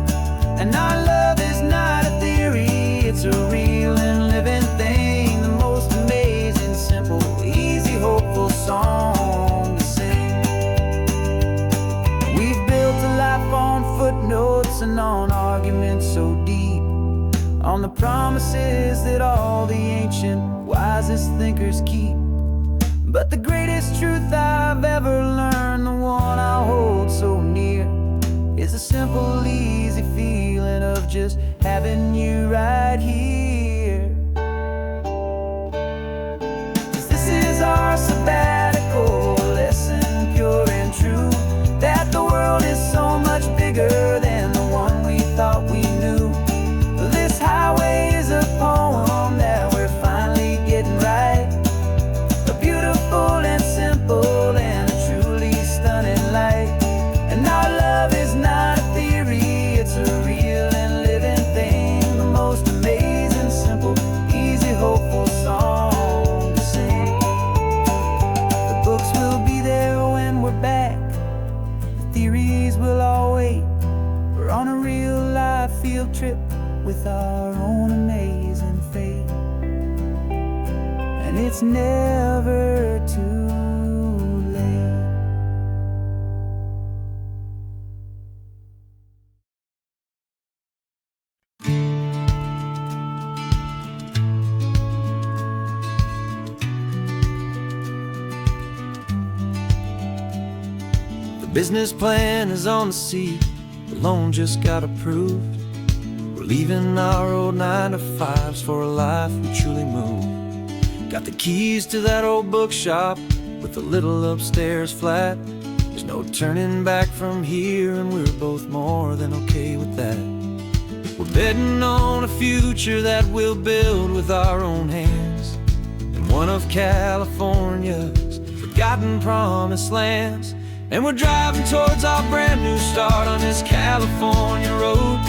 And our love is not a theory, it's a real and living thing. The most amazing, simple, easy, hopeful song to sing. We've built a life on footnotes and on arguments so deep, on the promises that all the ancient, wisest thinkers keep. But the greatest truth I've ever learned, the one I hold so near, is a simple, easy feeling of just having you right here. 'Cause this is our sabbatical lesson, pure and true, that the world is so much bigger than the one we thought we knew. This highway is a poem that we're finally getting right. A beautiful and simple and a truly stunning light. And our love is not a theory, it's a real and living thing. The most amazing, simple, easy, hopeful song to sing. The books will be there when we're back, the theories will all wait. We're on a real life field trip with our own amazing fate. And it's never too late. The business plan is on the seat, the loan just got approved. We're leaving our old 9-to-5s for a life we truly move. Got the keys to that old bookshop with the little upstairs flat. There's no turning back from here, and we're both more than okay with that. We're betting on a future that we'll build with our own hands, in one of California's forgotten promised lands. And we're driving towards our brand new start on this California road,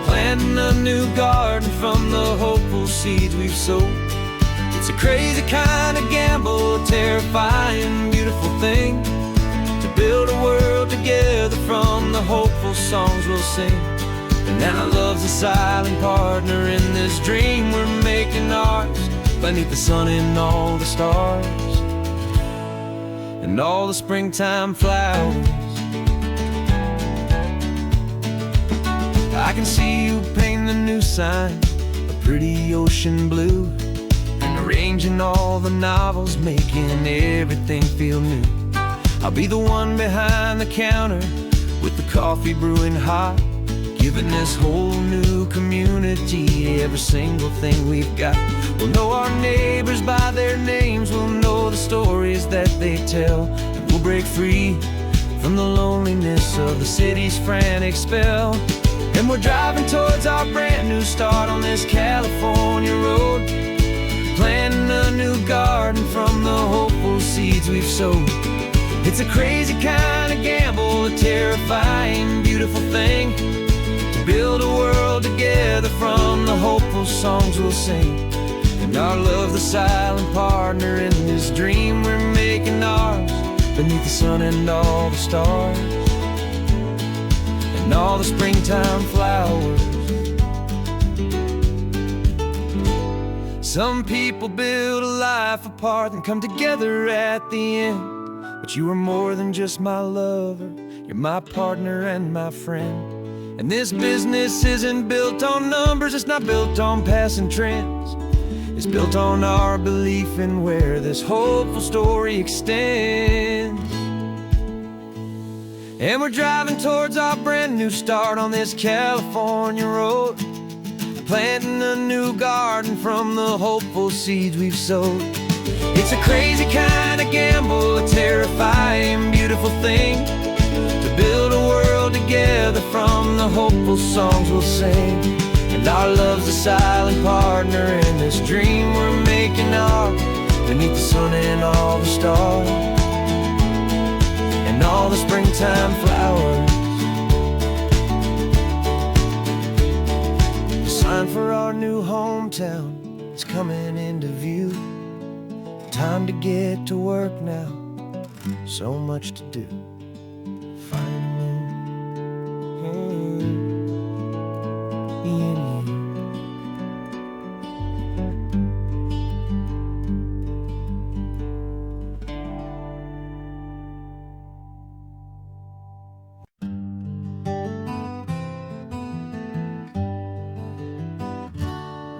planting a new garden from the hopeful seeds we've sowed. It's a crazy kind of gamble, a terrifying, beautiful thing, to build a world together from the hopeful songs we'll sing. And now love's a silent partner in this dream we're making ours, beneath the sun and all the stars and all the springtime flowers. I can see you painting the new sign a pretty ocean blue, and arranging all the novels, making everything feel new. I'll be the one behind the counter with the coffee brewing hot, giving this whole new community every single thing we've got. We'll know our neighbors by their names, we'll know the stories that they tell, and we'll break free from the loneliness of the city's frantic spell. And we're driving towards our brand new start on this California road, planting a new garden from the hopeful seeds we've sowed. It's a crazy kind of gamble, a terrifying, beautiful thing, to build a world together from the hopeful songs we'll sing. And our love, the silent partner in this dream we're making ours, beneath the sun and all the stars, and all the springtime flowers. Some people build a life apart and come together at the end, but you are more than just my lover, you're my partner and my friend. And this business isn't built on numbers, it's not built on passing trends. It's built on our belief in where this hopeful story extends. And we're driving towards our brand new start on this California road, planting a new garden from the hopeful seeds we've sowed. It's a crazy kind of gamble, a terrifying, beautiful thing, to build a world together from the hopeful songs we'll sing. And our love's a silent partner in this dream we're making ours, beneath the sun and all the stars, and all the springtime flowers. The sign for our new hometown is coming into view. Time to get to work now, so much to do. Finding in you.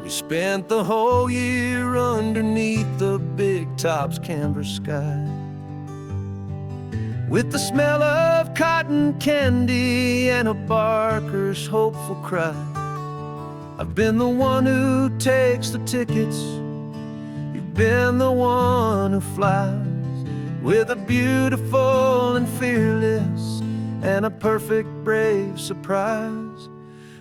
We spent the whole year underneath the big top's canvas sky, with the smell of cotton candy and a barker's hopeful cry. I've been the one who takes the tickets, you've been the one who flies, with a beautiful and fearless and a perfect brave surprise.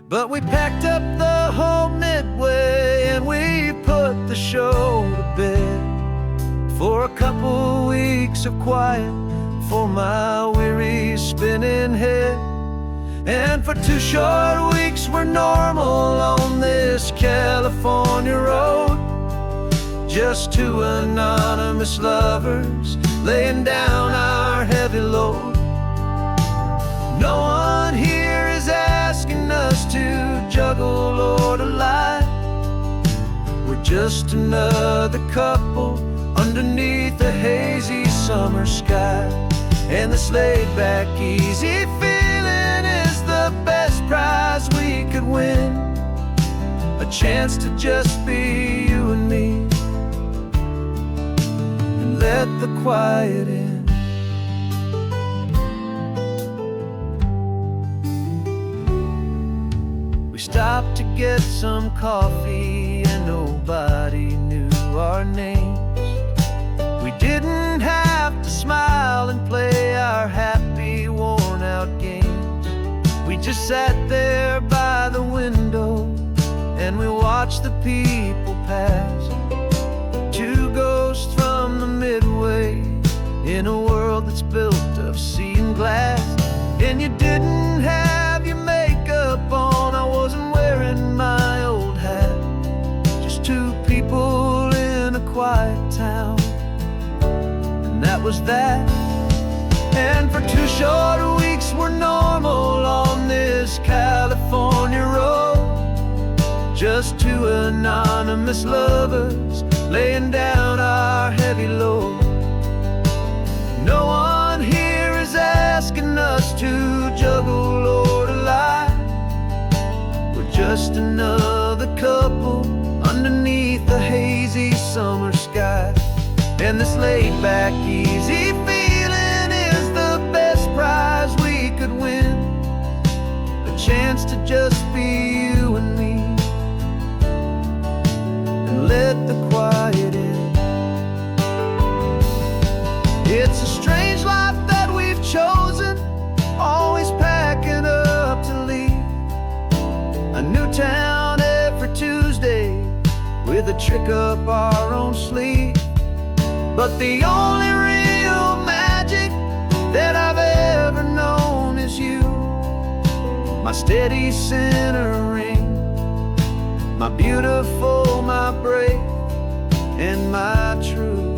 But we packed up the whole Midway and we put the show to bed, for a couple weeks of quiet for my weary spinning head. And for 2 short weeks we're normal on this California road, just 2 anonymous lovers laying down our heavy load. No one here is asking us to juggle or to lie, we're just another couple underneath the hazy summer sky. And this laid-back, easy feeling is the best prize we could win, a chance to just be you and me, and let the quiet in. We stopped to get some coffee and nobody knew our names. We didn't have to smile and play our happy, worn-out games. We just sat there by the window and we watched the people pass, 2 ghosts from the Midway in a world that's built of sea and glass. And you didn't have your makeup on, I wasn't wearing my old hat, just 2 people in a quiet town, and that was that. And for 2 short weeks we're normal on this California road, just 2 anonymous lovers laying down our heavy load. No one here is asking us to juggle or to lie, we're just another couple underneath the hazy summer sky. And this laid-back, easy feeling is the best prize we could win, a chance to just be you and me, and let the quiet in. It's a strange life that we've chosen, with a trick up our own sleeve. But the only real magic that I've ever known is you, my steady centering, my beautiful, my brave, and my true.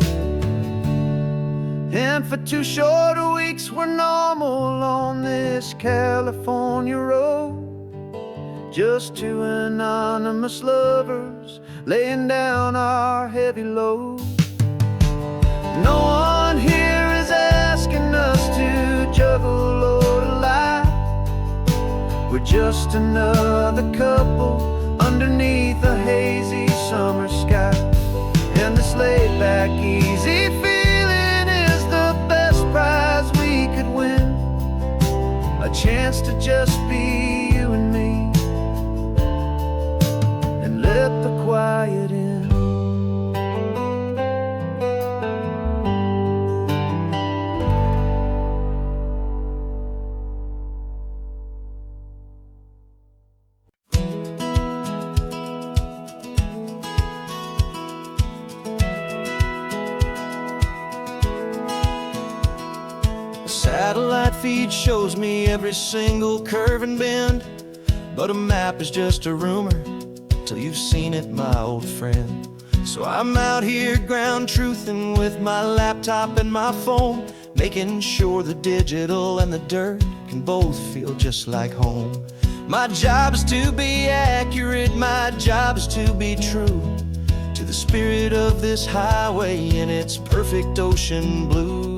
And for 2 short weeks we're normal on this California road, just 2 anonymous lovers laying down our heavy load. No one here is asking us to juggle or to lie. We're just another couple underneath a hazy summer sky. And this laid back, easy feeling is the best prize we could win, a chance to just be you and me, and let the quiet in. Satellite feed shows me every single curve and bend, but a map is just a rumor till you've seen it, my old friend. So I'm out here ground truthing with my laptop and my phone, making sure the digital and the dirt can both feel just like home. My job is to be accurate, my job is to be true to the spirit of this highway in its perfect ocean blue.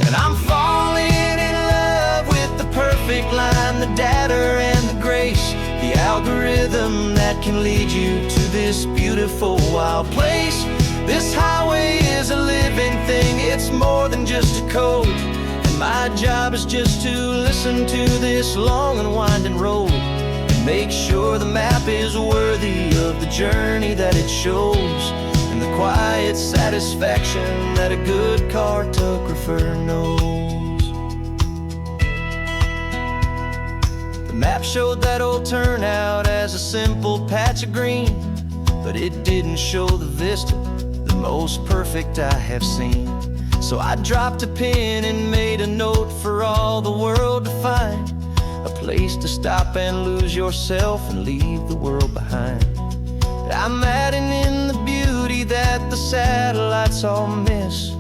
And I'm falling in love with the perfect line, the data and the grace, the algorithm that can lead you to this beautiful wild place. This highway is a living thing, it's more than just a code. And my job is just to listen to this long and winding road and make sure the map is worthy of the journey that it shows, and the quiet satisfaction that a good cartographer knows. The map showed that old turnout as a simple patch of green, but it didn't show the vista, the most perfect I have seen. So I dropped a pin and made a note for all the world to find, a place to stop and lose yourself and leave the world behind. I'm adding in the beauty that the satellites all miss,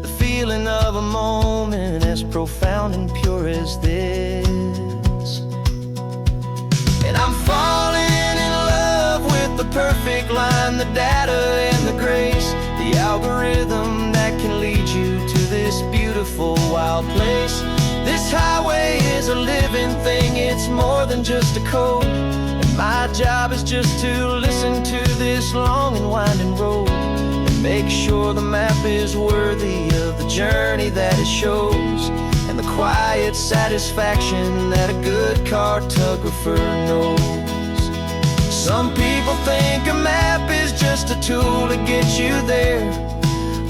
the feeling of a moment as profound and pure as this. And I'm falling in love with the perfect line, the data and the grace, the algorithm that can lead you to this beautiful wild place. This highway is a living thing, it's more than just a code. My job is just to listen to this long and winding road and make sure the map is worthy of the journey that it shows, and the quiet satisfaction that a good cartographer knows. Some people think a map is just a tool to get you there,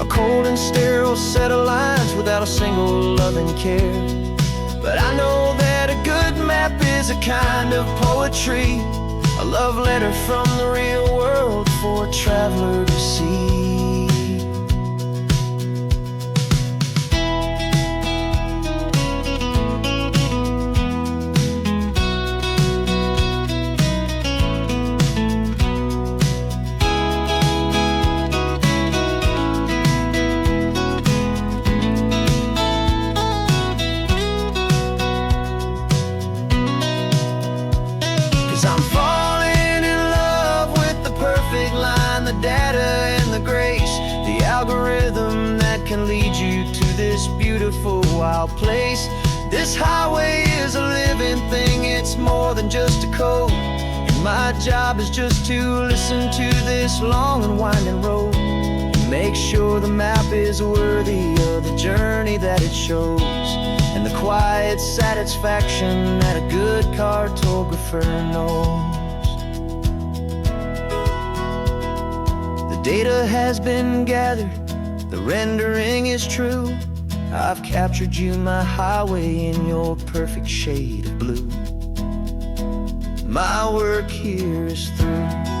a cold and sterile set of lines without a single loving care. But I know that a good map is a kind of poetry, a love letter from the real world for a traveler to see. 'Cause I'm falling in love with the perfect line, the data and the grace, the algorithm that can lead you to this beautiful wild place. This highway is a living thing, it's more than just a code. And my job is just to listen to this long and winding road and make sure the map is worthy of the journey that it shows, and the quiet satisfaction that a good cartographer knows. The data has been gathered, the rendering is true. I've captured you, my highway, in your perfect shade of blue. my work here is through.